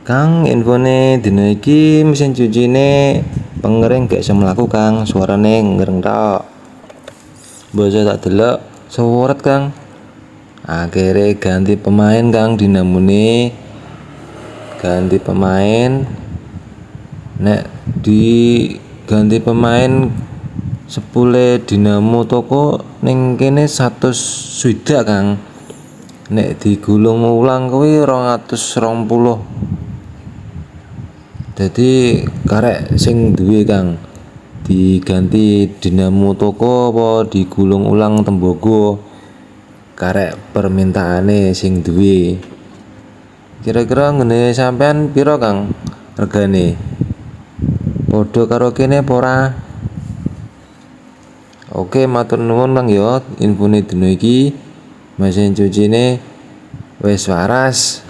Kang, infone dina iki mesin cucine pengering gak iso mlaku Kang, suarane ngereng tok. Basa tak delok seweret Kang. Akhirnya ganti pemain Kang, dinamone ganti pemain. Nek diganti pemain sepule dinamo toko ning kene 100 Kang. Nek digulung ulang kuwi 220. Jadi karek sing duwe Kang diganti dinamo toko apa digulung ulang tembaga, karek permintaane sing duwe. Kira-kira ngene sampean piro Kang regane? Padha karo kene apa ora? Oke, matur nuwun Kang ya, infone dina iki mesin cucine wis waras.